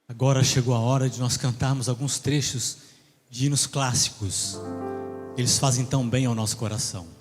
Agora chegou a hora de nós cantarmos alguns trechos de hinos clássicos. Eles fazem tão bem ao nosso coração.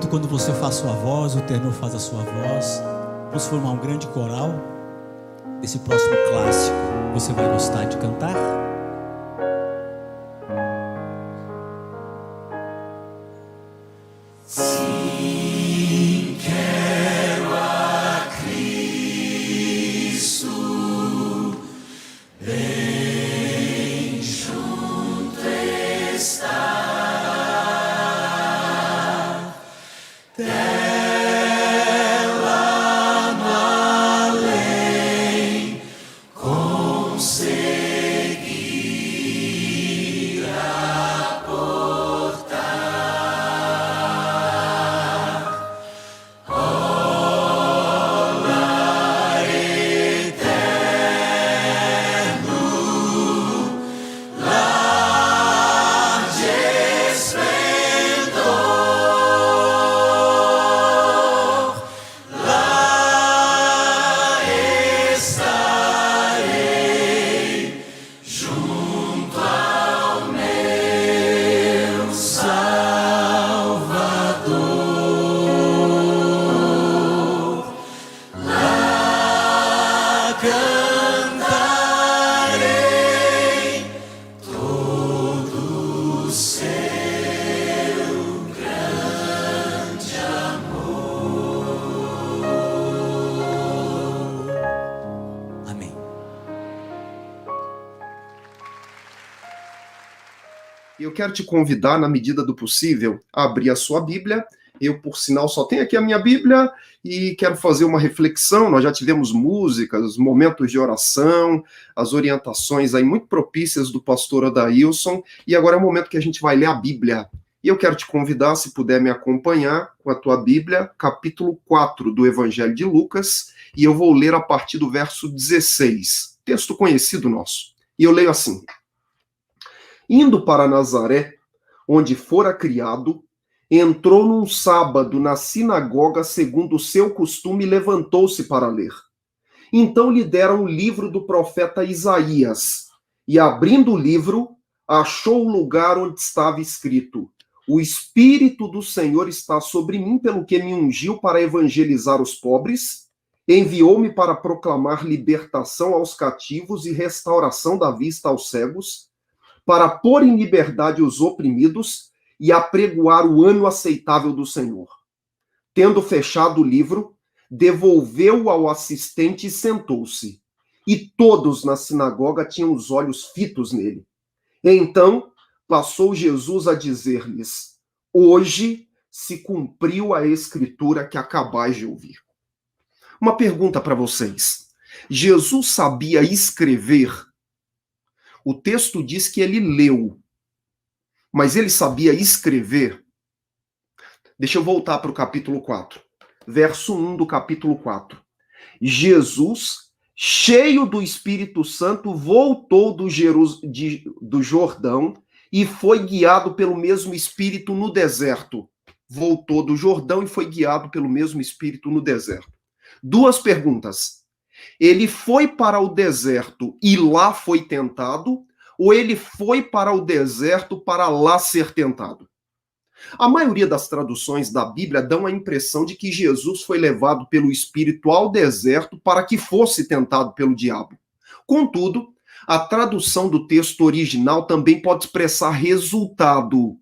Quando você faz sua voz, o tenor faz a sua voz. Vamos formar um grande coral. Esse próximo clássico, você vai gostar de cantar? Sim, quero a Cristo, bem junto estar. Eu quero te convidar, na medida do possível, a abrir a sua Bíblia. Eu, por sinal, só tenho aqui a minha Bíblia e quero fazer uma reflexão. Nós já tivemos músicas, momentos de oração, as orientações aí muito propícias do pastor Adailson, e agora é o momento que a gente vai ler a Bíblia. E eu quero te convidar, se puder me acompanhar com a tua Bíblia, capítulo 4 do Evangelho de Lucas, e eu vou ler a partir do verso 16. Texto conhecido nosso. E eu leio assim: Indo para Nazaré, onde fora criado, entrou num sábado na sinagoga segundo o seu costume e levantou-se para ler. Então lhe deram o livro do profeta Isaías, e abrindo o livro, achou o lugar onde estava escrito: O Espírito do Senhor está sobre mim, pelo que me ungiu para evangelizar os pobres, enviou-me para proclamar libertação aos cativos e restauração da vista aos cegos, para pôr em liberdade os oprimidos e apregoar o ano aceitável do Senhor. Tendo fechado o livro, devolveu-o ao assistente e sentou-se. E todos na sinagoga tinham os olhos fitos nele. Então passou Jesus a dizer-lhes: hoje se cumpriu a escritura que acabais de ouvir. Uma pergunta para vocês. Jesus sabia escrever? O texto diz que ele leu, mas ele sabia escrever? Deixa eu voltar para o capítulo 4, verso 1 do capítulo 4. Jesus, cheio do Espírito Santo, voltou do Jordão e foi guiado pelo mesmo Espírito no deserto. Voltou do Jordão e foi guiado pelo mesmo Espírito no deserto. Duas perguntas. Ele foi para o deserto e lá foi tentado, ou ele foi para o deserto para lá ser tentado? A maioria das traduções da Bíblia dão a impressão de que Jesus foi levado pelo Espírito ao deserto para que fosse tentado pelo diabo. Contudo, a tradução do texto original também pode expressar resultado.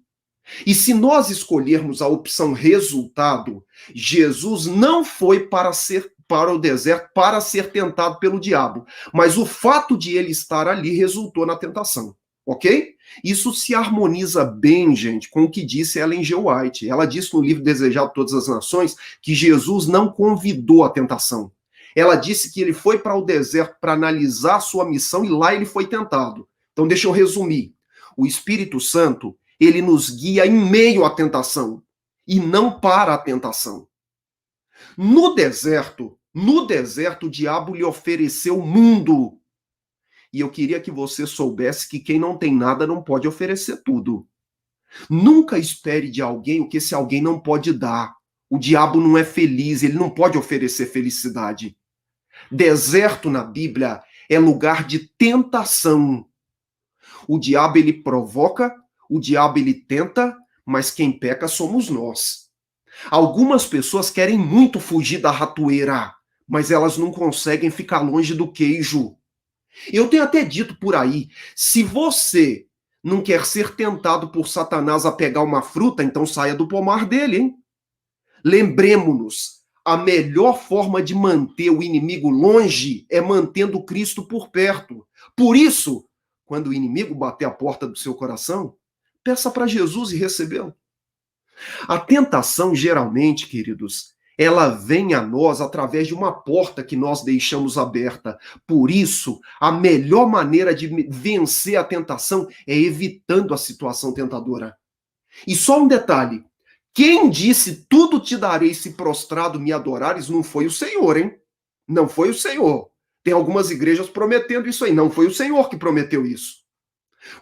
E se nós escolhermos a opção resultado, Jesus não foi para o deserto para ser tentado pelo diabo, mas o fato de ele estar ali resultou na tentação, ok? Isso se harmoniza bem, gente, com o que disse Ellen G. White. Ela disse no livro Desejado de Todas as Nações que Jesus não convidou a tentação. Ela disse que ele foi para o deserto para analisar a sua missão e lá ele foi tentado. Então deixa eu resumir. O Espírito Santo, ele nos guia em meio à tentação e não para a tentação. No deserto, o diabo lhe ofereceu o mundo. E eu queria que você soubesse que quem não tem nada não pode oferecer tudo. Nunca espere de alguém o que esse alguém não pode dar. O diabo não é feliz, ele não pode oferecer felicidade. Deserto na Bíblia é lugar de tentação. O diabo ele provoca, o diabo ele tenta, mas quem peca somos nós. Algumas pessoas querem muito fugir da ratoeira, mas elas não conseguem ficar longe do queijo. Eu tenho até dito por aí, se você não quer ser tentado por Satanás a pegar uma fruta, então saia do pomar dele, hein? Lembremos-nos, a melhor forma de manter o inimigo longe é mantendo Cristo por perto. Por isso, quando o inimigo bater a porta do seu coração, peça para Jesus e recebê-lo. A tentação, geralmente, queridos, ela vem a nós através de uma porta que nós deixamos aberta. Por isso, a melhor maneira de vencer a tentação é evitando a situação tentadora. E só um detalhe, quem disse tudo te darei se prostrado me adorares não foi o Senhor, hein? Não foi o Senhor. Tem algumas igrejas prometendo isso aí, não foi o Senhor que prometeu isso.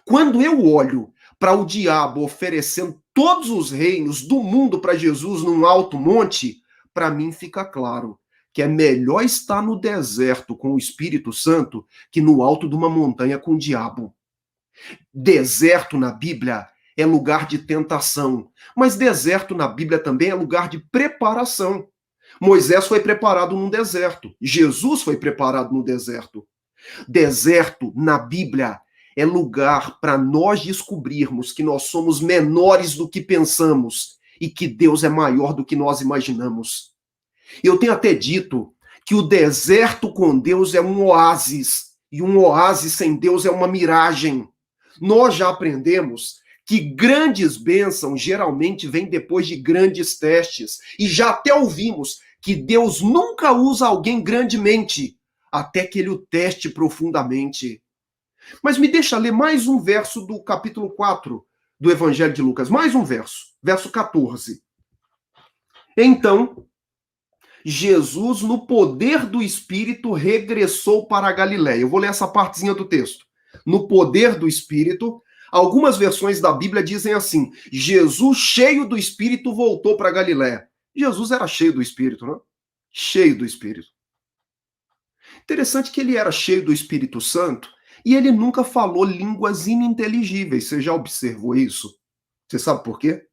Quando eu olho para o diabo oferecendo todos os reinos do mundo para Jesus num alto monte, para mim fica claro que é melhor estar no deserto com o Espírito Santo que no alto de uma montanha com o diabo. Deserto na Bíblia é lugar de tentação, mas deserto na Bíblia também é lugar de preparação. Moisés foi preparado num deserto, Jesus foi preparado no deserto. Deserto na Bíblia é lugar para nós descobrirmos que nós somos menores do que pensamos e que Deus é maior do que nós imaginamos. Eu tenho até dito que o deserto com Deus é um oásis, e um oásis sem Deus é uma miragem. Nós já aprendemos que grandes bênçãos geralmente vêm depois de grandes testes, e já até ouvimos que Deus nunca usa alguém grandemente, até que ele o teste profundamente. Mas me deixa ler mais um verso do capítulo 4 do Evangelho de Lucas. Mais um verso. Verso 14. Então, Jesus, no poder do Espírito, regressou para a Galiléia. Eu vou ler essa partezinha do texto. No poder do Espírito, algumas versões da Bíblia dizem assim, Jesus, cheio do Espírito, voltou para a Galiléia. Jesus era cheio do Espírito, não? Cheio do Espírito. Interessante que ele era cheio do Espírito Santo, e ele nunca falou línguas ininteligíveis. Você já observou isso? Você sabe por quê?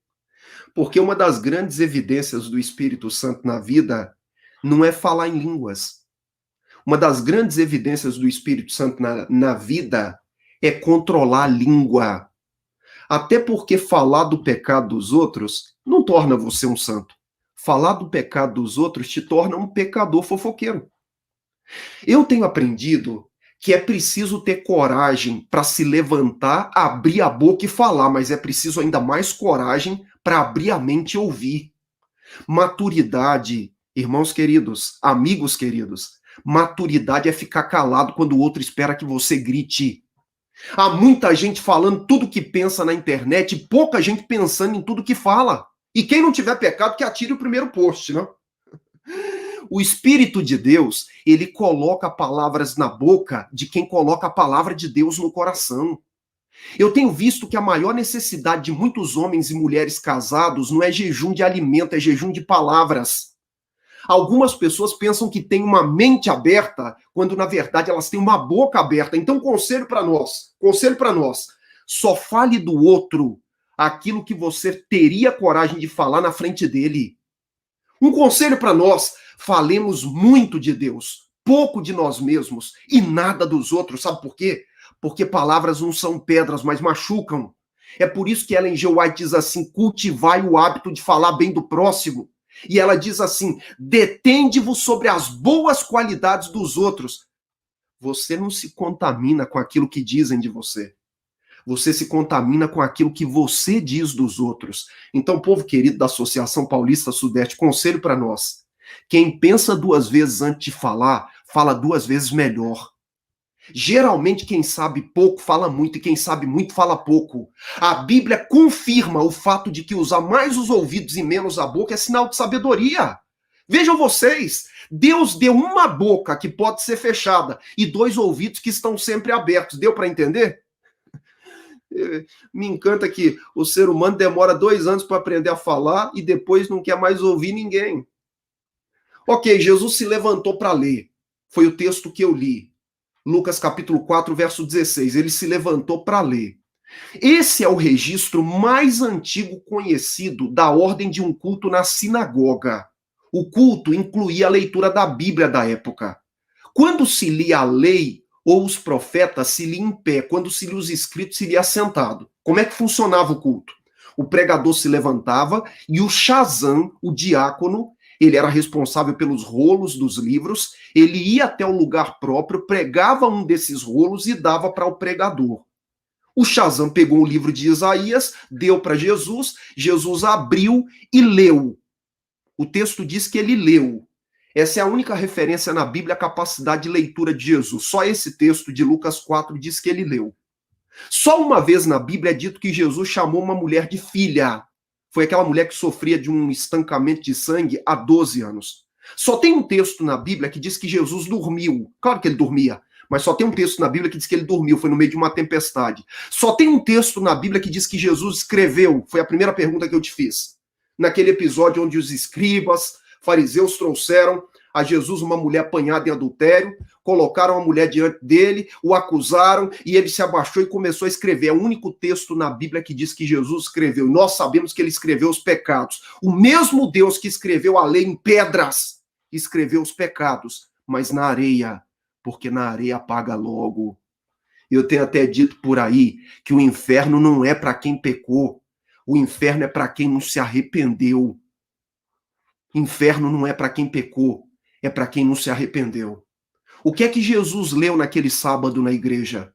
Porque uma das grandes evidências do Espírito Santo na vida não é falar em línguas. Uma das grandes evidências do Espírito Santo na vida é controlar a língua. Até porque falar do pecado dos outros não torna você um santo. Falar do pecado dos outros te torna um pecador fofoqueiro. Eu tenho aprendido que é preciso ter coragem para se levantar, abrir a boca e falar, mas é preciso ainda mais coragem para abrir a mente e ouvir. Maturidade, irmãos queridos, amigos queridos, maturidade é ficar calado quando o outro espera que você grite. Há muita gente falando tudo que pensa na internet e pouca gente pensando em tudo que fala. E quem não tiver pecado, que atire o primeiro post, né? O Espírito de Deus, ele coloca palavras na boca de quem coloca a palavra de Deus no coração. Eu tenho visto que a maior necessidade de muitos homens e mulheres casados não é jejum de alimento, é jejum de palavras. Algumas pessoas pensam que têm uma mente aberta, quando na verdade elas têm uma boca aberta. Então, conselho para nós, só fale do outro aquilo que você teria coragem de falar na frente dele. Um conselho para nós, falemos muito de Deus, pouco de nós mesmos e nada dos outros. Sabe por quê? Porque palavras não são pedras, mas machucam. É por isso que Ellen G. White diz assim, cultivai o hábito de falar bem do próximo. E ela diz assim, detende-vos sobre as boas qualidades dos outros. Você não se contamina com aquilo que dizem de você. Você se contamina com aquilo que você diz dos outros. Então, povo querido da Associação Paulista Sudeste, conselho para nós. Quem pensa duas vezes antes de falar, fala duas vezes melhor. Geralmente, quem sabe pouco fala muito e quem sabe muito fala pouco. A Bíblia confirma o fato de que usar mais os ouvidos e menos a boca é sinal de sabedoria. Vejam vocês, Deus deu uma boca que pode ser fechada e dois ouvidos que estão sempre abertos. Deu para entender? Me encanta que o ser humano demora 2 anos para aprender a falar e depois não quer mais ouvir ninguém. Ok, Jesus se levantou para ler. Foi o texto que eu li. Lucas capítulo 4, verso 16. Ele se levantou para ler. Esse é o registro mais antigo conhecido da ordem de um culto na sinagoga. O culto incluía a leitura da Bíblia da época. Quando se lia a lei ou os profetas, se lia em pé. Quando se lia os escritos, se lia sentado. Como é que funcionava o culto? O pregador se levantava e o chazan, o diácono, ele era responsável pelos rolos dos livros, ele ia até o lugar próprio, pregava um desses rolos e dava para o pregador. O chazan pegou o livro de Isaías, deu para Jesus, Jesus abriu e leu. O texto diz que ele leu. Essa é a única referência na Bíblia à capacidade de leitura de Jesus. Só esse texto de Lucas 4 diz que ele leu. Só uma vez na Bíblia é dito que Jesus chamou uma mulher de filha. Foi aquela mulher que sofria de um estancamento de sangue há 12 anos. Só tem um texto na Bíblia que diz que Jesus dormiu. Claro que ele dormia, mas só tem um texto na Bíblia que diz que ele dormiu, foi no meio de uma tempestade. Só tem um texto na Bíblia que diz que Jesus escreveu. Foi a primeira pergunta que eu te fiz. Naquele episódio onde os escribas, fariseus trouxeram a Jesus uma mulher apanhada em adultério, colocaram a mulher diante dele, o acusaram e ele se abaixou e começou a escrever. É o único texto na Bíblia que diz que Jesus escreveu. Nós sabemos que ele escreveu os pecados. O mesmo Deus que escreveu a lei em pedras, escreveu os pecados, mas na areia, porque na areia apaga logo. Eu tenho até dito por aí que o inferno não é para quem pecou, o inferno é para quem não se arrependeu. Inferno não é para quem pecou, é para quem não se arrependeu. O que é que Jesus leu naquele sábado na igreja?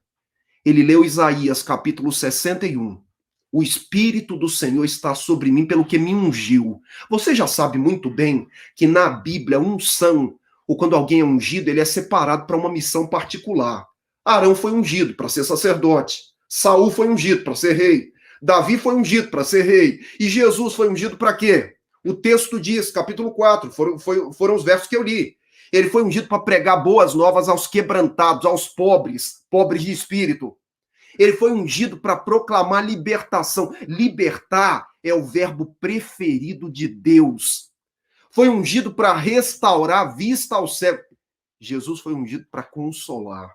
Ele leu Isaías, capítulo 61. O Espírito do Senhor está sobre mim pelo que me ungiu. Você já sabe muito bem que na Bíblia, unção, ou quando alguém é ungido, ele é separado para uma missão particular. Arão foi ungido para ser sacerdote. Saul foi ungido para ser rei. Davi foi ungido para ser rei. E Jesus foi ungido para quê? O texto diz, capítulo 4, foram os versos que eu li. Ele foi ungido para pregar boas novas aos quebrantados, aos pobres, pobres de espírito. Ele foi ungido para proclamar libertação. Libertar é o verbo preferido de Deus. Foi ungido para restaurar a vista ao cego. Jesus foi ungido para consolar.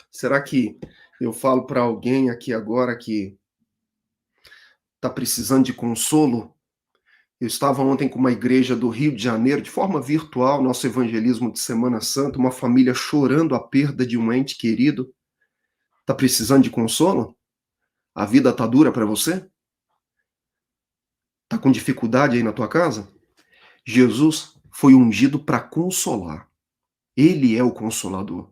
Será que eu falo para alguém aqui agora que está precisando de consolo? Eu estava ontem com uma igreja do Rio de Janeiro, de forma virtual, nosso evangelismo de Semana Santa, uma família chorando a perda de um ente querido. Tá precisando de consolo? A vida tá dura para você? Tá com dificuldade aí na tua casa? Jesus foi ungido para consolar. Ele é o consolador.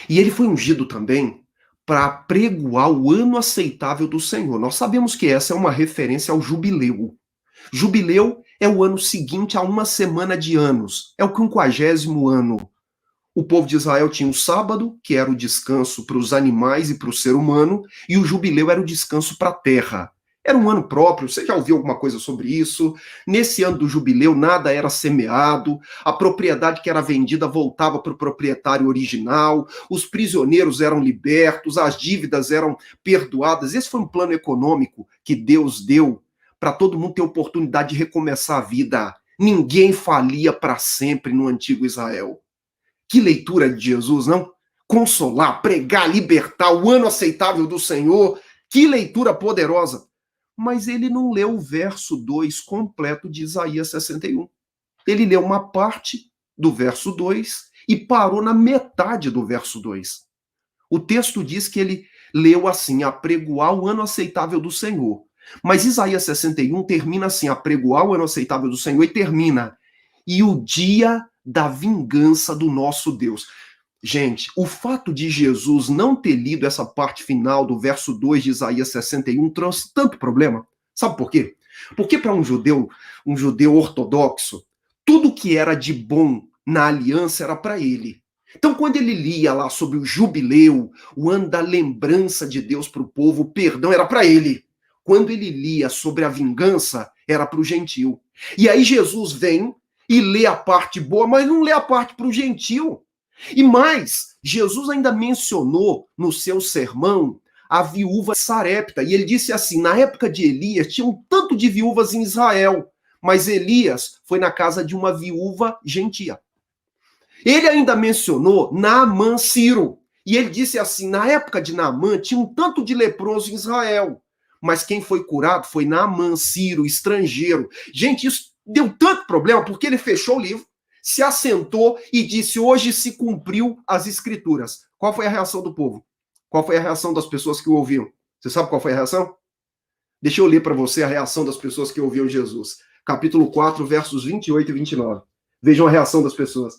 E ele foi ungido também para apregoar o ano aceitável do Senhor. Nós sabemos que essa é uma referência ao jubileu. Jubileu é o ano seguinte a uma semana de anos. É o 50º ano. O povo de Israel tinha o sábado, que era o descanso para os animais e para o ser humano, e o jubileu era o descanso para a terra. Era um ano próprio, você já ouviu alguma coisa sobre isso? Nesse ano do jubileu, nada era semeado, a propriedade que era vendida voltava para o proprietário original, os prisioneiros eram libertos, as dívidas eram perdoadas. Esse foi um plano econômico que Deus deu para todo mundo ter oportunidade de recomeçar a vida. Ninguém falia para sempre no antigo Israel. Que leitura de Jesus, não? Consolar, pregar, libertar, o ano aceitável do Senhor. Que leitura poderosa. Mas ele não leu o verso 2 completo de Isaías 61. Ele leu uma parte do verso 2 e parou na metade do verso 2. O texto diz que ele leu assim, apregoar o ano aceitável do Senhor. Mas Isaías 61 termina assim, apregoar o ano aceitável do Senhor, e termina, e o dia da vingança do nosso Deus. Gente, o fato de Jesus não ter lido essa parte final do verso 2 de Isaías 61 trouxe tanto problema. Sabe por quê? Porque para um judeu ortodoxo, tudo que era de bom na aliança era para ele. Então, quando ele lia lá sobre o jubileu, o ano da lembrança de Deus para o povo, o perdão era para ele. Quando ele lia sobre a vingança, era para o gentil. E aí Jesus vem e lê a parte boa, mas não lê a parte para o gentil. E mais, Jesus ainda mencionou no seu sermão a viúva Sarepta, e ele disse assim, na época de Elias, tinha um tanto de viúvas em Israel, mas Elias foi na casa de uma viúva gentia. Ele ainda mencionou Naamã Ciro, e ele disse assim, na época de Naamã tinha um tanto de leproso em Israel, mas quem foi curado foi Naamã Ciro, estrangeiro. Gente, isso deu tanto problema, porque ele fechou o livro, se assentou e disse, hoje se cumpriu as escrituras. Qual foi a reação do povo? Qual foi a reação das pessoas que o ouviam? Você sabe qual foi a reação? Deixa eu ler para você a reação das pessoas que ouviam Jesus. Capítulo 4, versos 28 e 29. Vejam a reação das pessoas.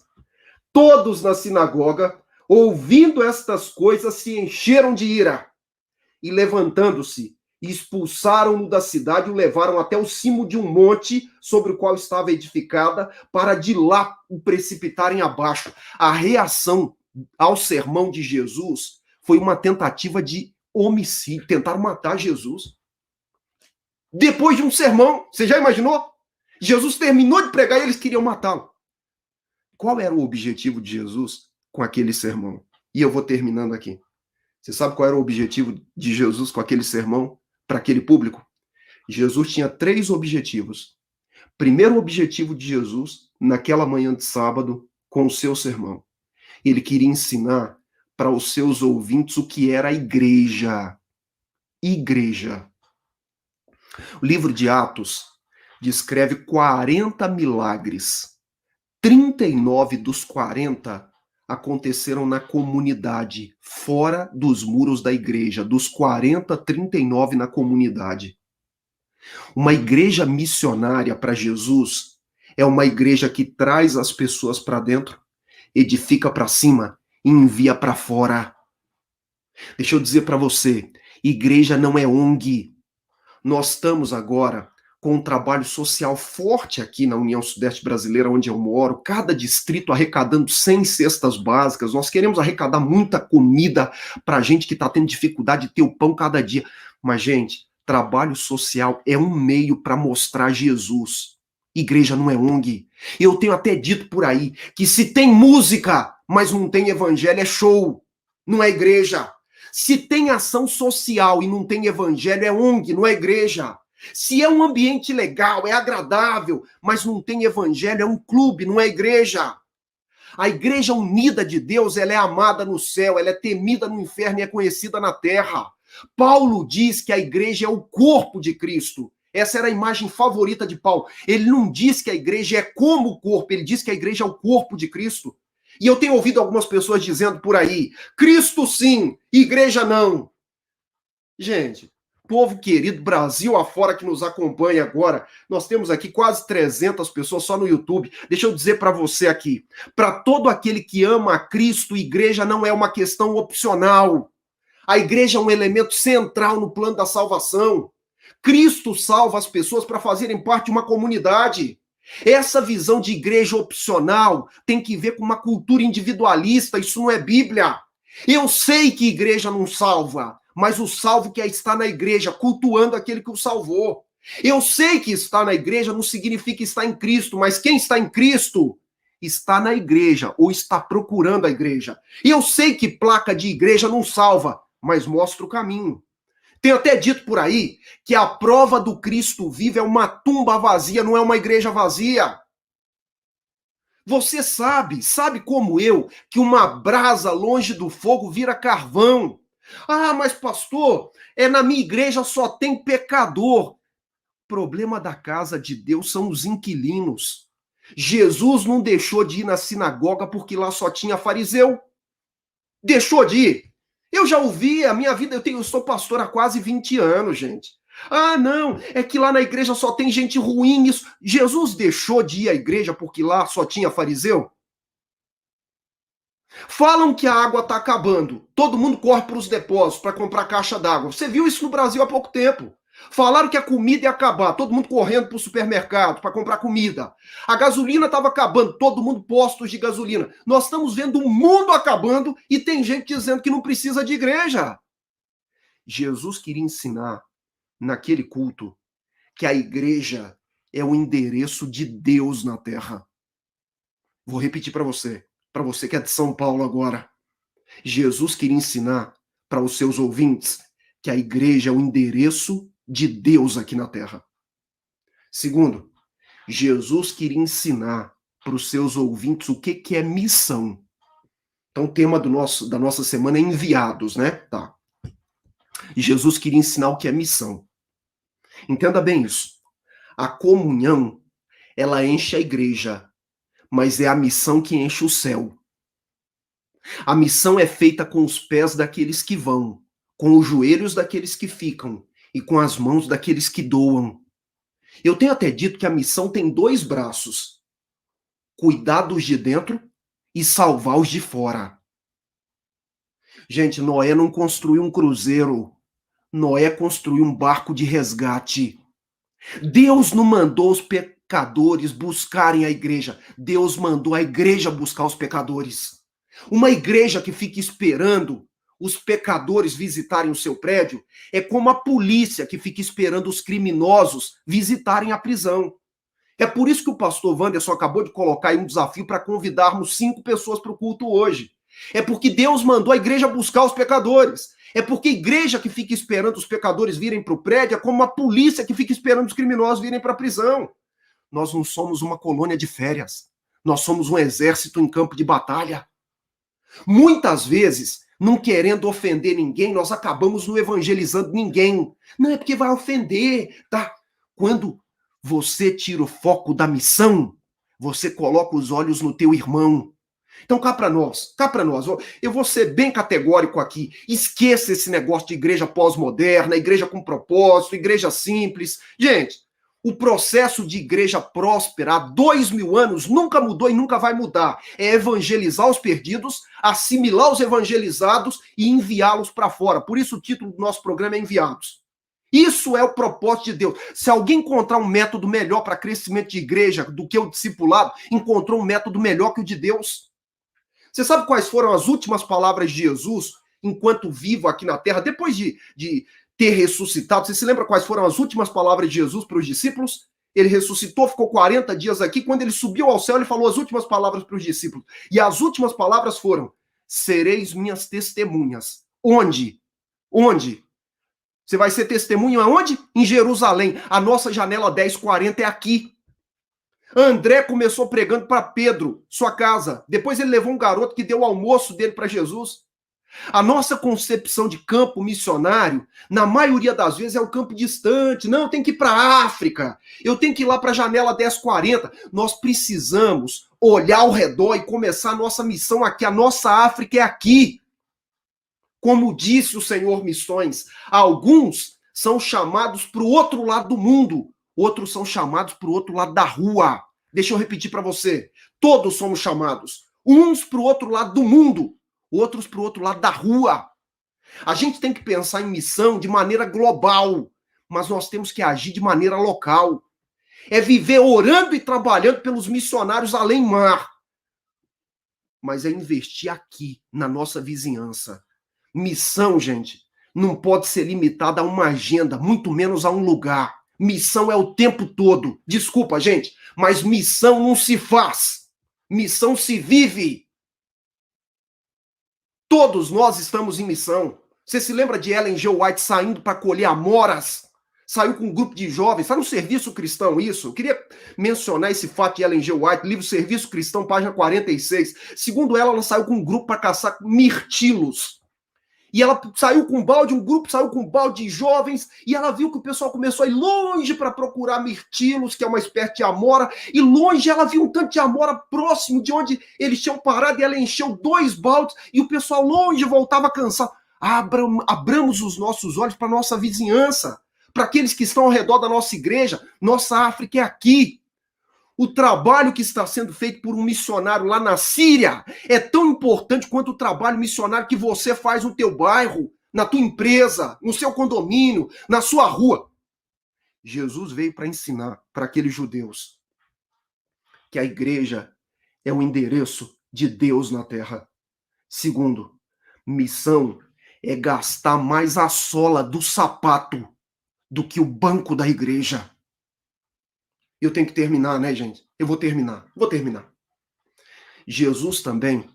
Todos na sinagoga, ouvindo estas coisas, se encheram de ira. E levantando-se, expulsaram-no da cidade e o levaram até o cimo de um monte sobre o qual estava edificada, para de lá o precipitarem abaixo. A reação ao sermão de Jesus foi uma tentativa de homicídio, tentaram matar Jesus. Depois de um sermão, você já imaginou? Jesus terminou de pregar e eles queriam matá-lo. Qual era o objetivo de Jesus com aquele sermão? E eu vou terminando aqui. Você sabe qual era o objetivo de Jesus com aquele sermão para aquele público? Jesus tinha 3 objetivos. Primeiro objetivo de Jesus, naquela manhã de sábado, com o seu sermão. Ele queria ensinar para os seus ouvintes o que era a igreja. Igreja. O livro de Atos descreve 40 milagres. 39 dos 40 aconteceram na comunidade, fora dos muros da igreja. Dos 40, 39 na comunidade. Uma igreja missionária para Jesus é uma igreja que traz as pessoas para dentro, edifica para cima e envia para fora. Deixa eu dizer para você, igreja não é ONG. Nós estamos agora com um trabalho social forte aqui na União Sudeste Brasileira, onde eu moro, cada distrito arrecadando 100 cestas básicas. Nós queremos arrecadar muita comida para gente que está tendo dificuldade de ter o pão cada dia. Mas, gente, trabalho social é um meio para mostrar Jesus. Igreja não é ONG. Eu tenho até dito por aí que se tem música, mas não tem evangelho, é show. Não é igreja. Se tem ação social e não tem evangelho, é ONG, não é igreja. Se é um ambiente legal, é agradável, mas não tem evangelho, é um clube, não é igreja. A igreja unida de Deus, ela é amada no céu, ela é temida no inferno e é conhecida na terra. Paulo diz que a igreja é o corpo de Cristo. Essa era a imagem favorita de Paulo. Ele não diz que a igreja é como o corpo, ele diz que a igreja é o corpo de Cristo. E eu tenho ouvido algumas pessoas dizendo por aí, Cristo sim, igreja não. Gente, povo querido, Brasil afora que nos acompanha agora, nós temos aqui quase 300 pessoas só no YouTube. Deixa eu dizer para você aqui, para todo aquele que ama a Cristo, igreja não é uma questão opcional. A igreja é um elemento central no plano da salvação. Cristo salva as pessoas para fazerem parte de uma comunidade. Essa visão de igreja opcional tem que ver com uma cultura individualista, isso não é Bíblia. Eu sei que igreja não salva, mas o salvo que está na igreja, cultuando aquele que o salvou. Eu sei que estar na igreja não significa estar em Cristo, mas quem está em Cristo está na igreja ou está procurando a igreja. E eu sei que placa de igreja não salva, mas mostra o caminho. Tenho até dito por aí que a prova do Cristo vivo é uma tumba vazia, não é uma igreja vazia. Você sabe como eu, que uma brasa longe do fogo vira carvão. Ah, mas pastor, na minha igreja só tem pecador. O problema da casa de Deus são os inquilinos. Jesus não deixou de ir na sinagoga porque lá só tinha fariseu. Deixou de ir. Eu já ouvi, a minha vida, eu sou pastor há quase 20 anos, gente. Ah, não, é que lá na igreja só tem gente ruim. Isso. Jesus deixou de ir à igreja porque lá só tinha fariseu? Falam que a água está acabando. Todo mundo corre para os depósitos para comprar caixa d'água. Você viu isso no Brasil há pouco tempo. Falaram que a comida ia acabar, todo mundo correndo para o supermercado para comprar comida. A gasolina estava acabando, todo mundo postos de gasolina. Nós estamos vendo o mundo acabando e tem gente dizendo que não precisa de igreja. Jesus queria ensinar naquele culto que a igreja é o endereço de Deus na terra. Vou repetir para você que é de São Paulo agora. Jesus queria ensinar para os seus ouvintes que a igreja é o endereço de Deus aqui na terra. Segundo, Jesus queria ensinar para os seus ouvintes o que é missão. Então, o tema da nossa semana é enviados, né? Tá. E Jesus queria ensinar o que é missão. Entenda bem isso. A comunhão, ela enche a igreja, mas é a missão que enche o céu. A missão é feita com os pés daqueles que vão, com os joelhos daqueles que ficam e com as mãos daqueles que doam. Eu tenho até dito que a missão tem 2 braços: cuidar dos de dentro e salvar os de fora. Gente, Noé não construiu um cruzeiro. Noé construiu um barco de resgate. Deus não mandou os pecadores buscarem a igreja. Deus mandou a igreja buscar os pecadores. Uma igreja que fica esperando os pecadores visitarem o seu prédio é como a polícia que fica esperando os criminosos visitarem a prisão. É por isso que o pastor Wanderson acabou de colocar aí um desafio para convidarmos 5 pessoas para o culto hoje. É porque Deus mandou a igreja buscar os pecadores. É porque a igreja que fica esperando os pecadores virem para o prédio é como a polícia que fica esperando os criminosos virem para a prisão. Nós não somos uma colônia de férias. Nós somos um exército em campo de batalha. Muitas vezes, não querendo ofender ninguém, nós acabamos não evangelizando ninguém. Não é porque vai ofender, tá? Quando você tira o foco da missão, você coloca os olhos no teu irmão. Então cá para nós. Eu vou ser bem categórico aqui. Esqueça esse negócio de igreja pós-moderna, igreja com propósito, igreja simples. Gente, o processo de igreja próspera há 2000 anos nunca mudou e nunca vai mudar. É evangelizar os perdidos, assimilar os evangelizados e enviá-los para fora. Por isso o título do nosso programa é Enviados. Isso é o propósito de Deus. Se alguém encontrar um método melhor para crescimento de igreja do que o discipulado, encontrou um método melhor que o de Deus. Você sabe quais foram as últimas palavras de Jesus enquanto vivo aqui na terra, depois de ter ressuscitado? Você se lembra quais foram as últimas palavras de Jesus para os discípulos? Ele ressuscitou, ficou 40 dias aqui. Quando ele subiu ao céu, ele falou as últimas palavras para os discípulos. E as últimas palavras foram: sereis minhas testemunhas. Onde? Onde? Você vai ser testemunha aonde? Em Jerusalém. A nossa janela 1040 é aqui. André começou pregando para Pedro, sua casa. Depois ele levou um garoto que deu o almoço dele para Jesus. A nossa concepção de campo missionário, na maioria das vezes, é o campo distante. Não, eu tenho que ir para a África, eu tenho que ir lá para a janela 1040. Nós precisamos olhar ao redor e começar a nossa missão aqui. A nossa África é aqui. Como disse o Senhor Missões, alguns são chamados para o outro lado do mundo, outros são chamados para o outro lado da rua. Deixa eu repetir para você. Todos somos chamados, uns para o outro lado do mundo, outros para o outro lado da rua. A gente tem que pensar em missão de maneira global, mas nós temos que agir de maneira local. É viver orando e trabalhando pelos missionários além mar. Mas é investir aqui, na nossa vizinhança. Missão, gente, não pode ser limitada a uma agenda, muito menos a um lugar. Missão é o tempo todo. Desculpa, gente, mas missão não se faz. Missão se vive. Todos nós estamos em missão. Você se lembra de Ellen G. White saindo para colher amoras? Saiu com um grupo de jovens, está no Serviço Cristão isso. Eu queria mencionar esse fato de Ellen G. White, livro Serviço Cristão, página 46. Segundo ela saiu com um grupo para caçar mirtilos. E ela saiu com um balde, um grupo saiu com um balde de jovens, e ela viu que o pessoal começou a ir longe para procurar mirtilos, que é uma espécie de amora, e longe ela viu um tanto de amora próximo de onde eles tinham parado, e ela encheu 2 baldes, e o pessoal longe voltava cansado. Abramos os nossos olhos para a nossa vizinhança, para aqueles que estão ao redor da nossa igreja. Nossa África é aqui. O trabalho que está sendo feito por um missionário lá na Síria é tão importante quanto o trabalho missionário que você faz no teu bairro, na tua empresa, no seu condomínio, na sua rua. Jesus veio para ensinar para aqueles judeus que a igreja é o endereço de Deus na terra. Segundo, missão é gastar mais a sola do sapato do que o banco da igreja. Eu tenho que terminar, né, gente? Eu vou terminar. Jesus também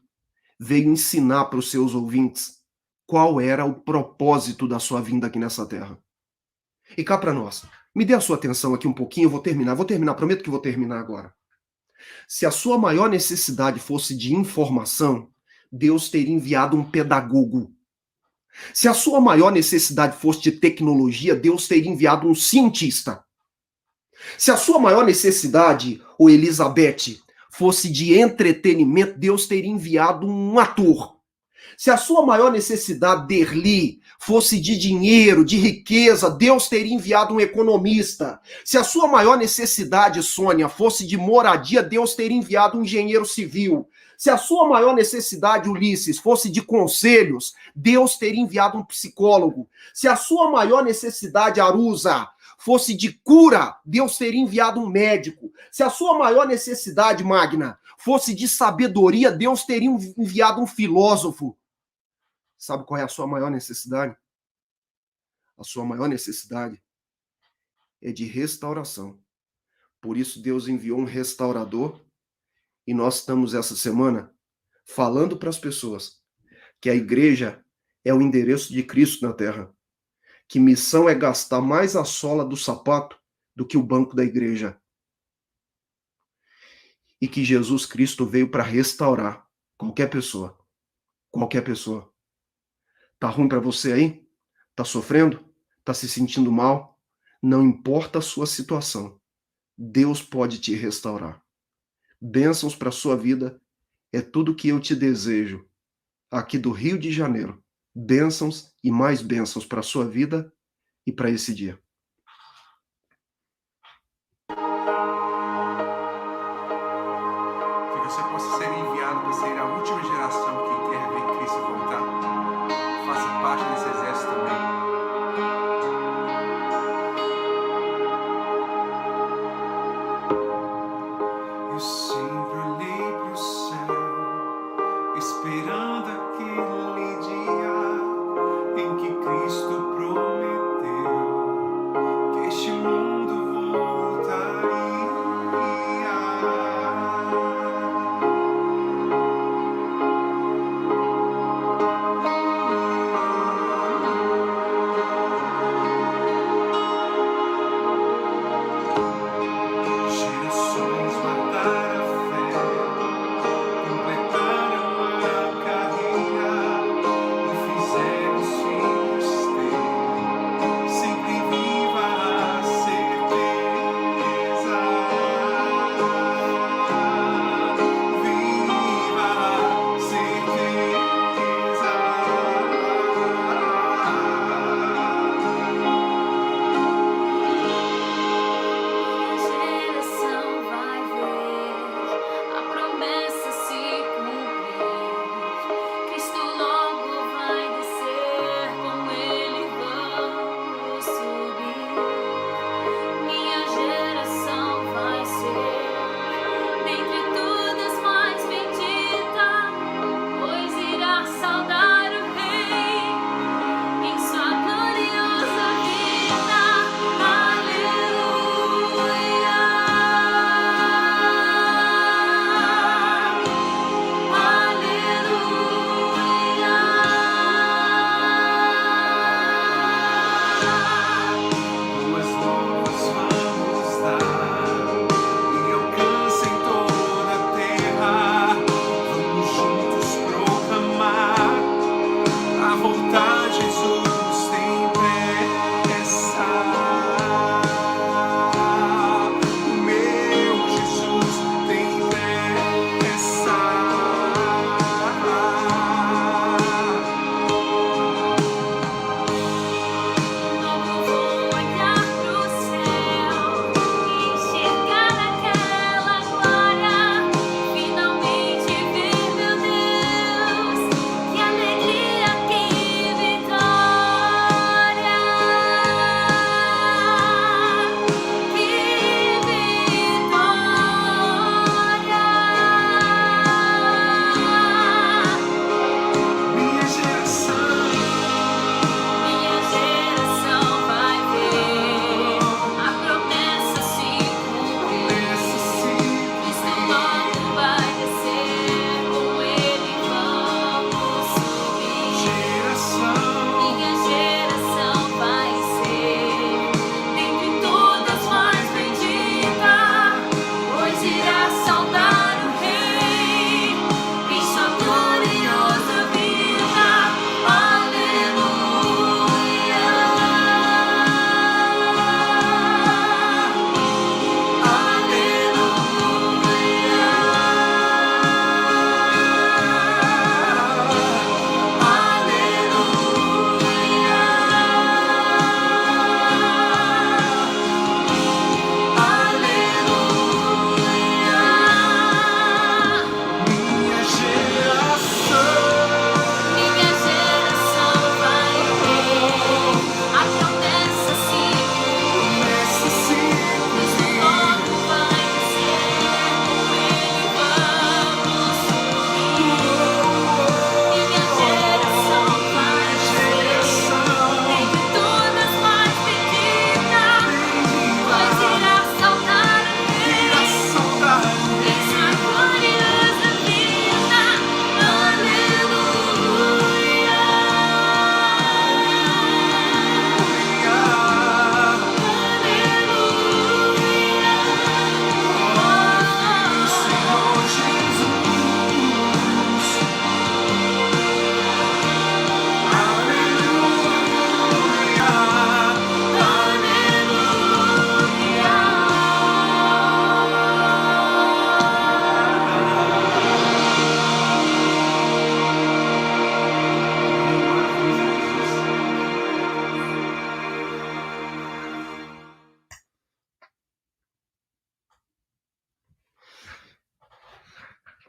veio ensinar para os seus ouvintes qual era o propósito da sua vinda aqui nessa terra. E cá para nós, me dê a sua atenção aqui um pouquinho, eu vou terminar, prometo que vou terminar agora. Se a sua maior necessidade fosse de informação, Deus teria enviado um pedagogo. Se a sua maior necessidade fosse de tecnologia, Deus teria enviado um cientista. Se a sua maior necessidade, ô Elizabeth, fosse de entretenimento, Deus teria enviado um ator. Se a sua maior necessidade, Derli, fosse de dinheiro, de riqueza, Deus teria enviado um economista. Se a sua maior necessidade, Sônia, fosse de moradia, Deus teria enviado um engenheiro civil. Se a sua maior necessidade, Ulisses, fosse de conselhos, Deus teria enviado um psicólogo. Se a sua maior necessidade, Arusa, fosse de cura, Deus teria enviado um médico. Se a sua maior necessidade, Magna, fosse de sabedoria, Deus teria enviado um filósofo. Sabe qual é a sua maior necessidade? A sua maior necessidade é de restauração. Por isso Deus enviou um restaurador e nós estamos essa semana falando para as pessoas que a igreja é o endereço de Cristo na terra. Que missão é gastar mais a sola do sapato do que o banco da igreja. E que Jesus Cristo veio para restaurar qualquer pessoa. Qualquer pessoa. Tá ruim para você aí? Tá sofrendo? Tá se sentindo mal? Não importa a sua situação. Deus pode te restaurar. Bênçãos para a sua vida é tudo que eu te desejo. Aqui do Rio de Janeiro. Bênçãos e mais bênçãos para a sua vida e para esse dia. Que você possa ser enviado para ser a última geração que quer ver Cristo voltar. Faça parte desse exército também. Eu sempre olhei para o céu, esperando aquele dia em que Cristo prometeu que este mundo voltaria. Gerações guardaram a fé, completaram a carreira.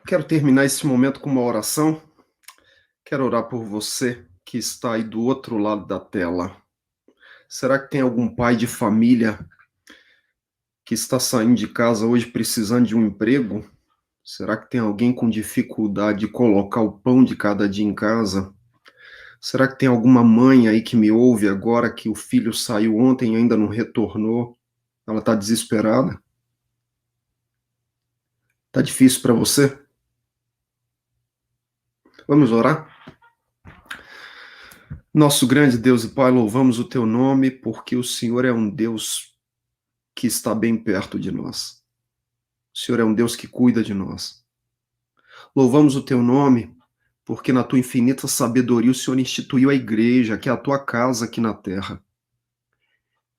Quero terminar esse momento com uma oração. Quero orar por você que está aí do outro lado da tela. Será que tem algum pai de família que está saindo de casa hoje precisando de um emprego? Será que tem alguém com dificuldade de colocar o pão de cada dia em casa? Será que tem alguma mãe aí que me ouve agora que o filho saiu ontem e ainda não retornou? Ela está desesperada? Está difícil para você? Vamos orar? Nosso grande Deus e Pai, louvamos o teu nome porque o Senhor é um Deus que está bem perto de nós. O Senhor é um Deus que cuida de nós. Louvamos o teu nome porque na tua infinita sabedoria o Senhor instituiu a igreja, que é a tua casa aqui na terra.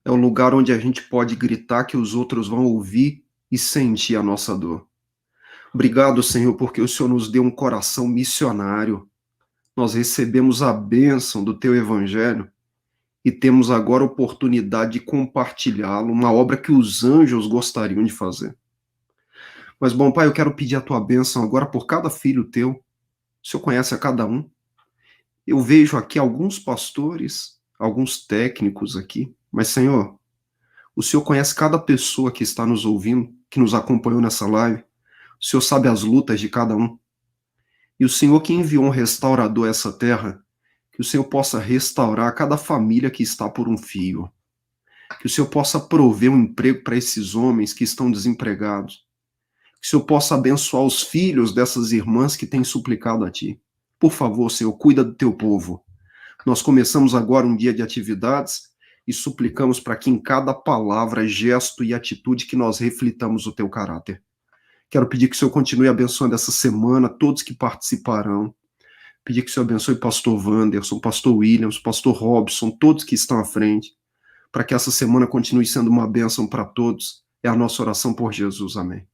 É o lugar onde a gente pode gritar que os outros vão ouvir e sentir a nossa dor. Obrigado, Senhor, porque o Senhor nos deu um coração missionário. Nós recebemos a bênção do teu evangelho e temos agora a oportunidade de compartilhá-lo, uma obra que os anjos gostariam de fazer. Mas, bom Pai, eu quero pedir a tua bênção agora por cada filho teu. O Senhor conhece a cada um. Eu vejo aqui alguns pastores, alguns técnicos aqui, mas, Senhor, o Senhor conhece cada pessoa que está nos ouvindo, que nos acompanhou nessa live. O Senhor sabe as lutas de cada um. E o Senhor que enviou um restaurador a essa terra, que o Senhor possa restaurar cada família que está por um fio. Que o Senhor possa prover um emprego para esses homens que estão desempregados. Que o Senhor possa abençoar os filhos dessas irmãs que têm suplicado a Ti. Por favor, Senhor, cuida do Teu povo. Nós começamos agora um dia de atividades e suplicamos para que em cada palavra, gesto e atitude que nós reflitamos o Teu caráter. Quero pedir que o Senhor continue abençoando essa semana, todos que participarão. Pedir que o Senhor abençoe o pastor Wanderson, pastor Williams, pastor Robson, todos que estão à frente, para que essa semana continue sendo uma bênção para todos. É a nossa oração por Jesus. Amém.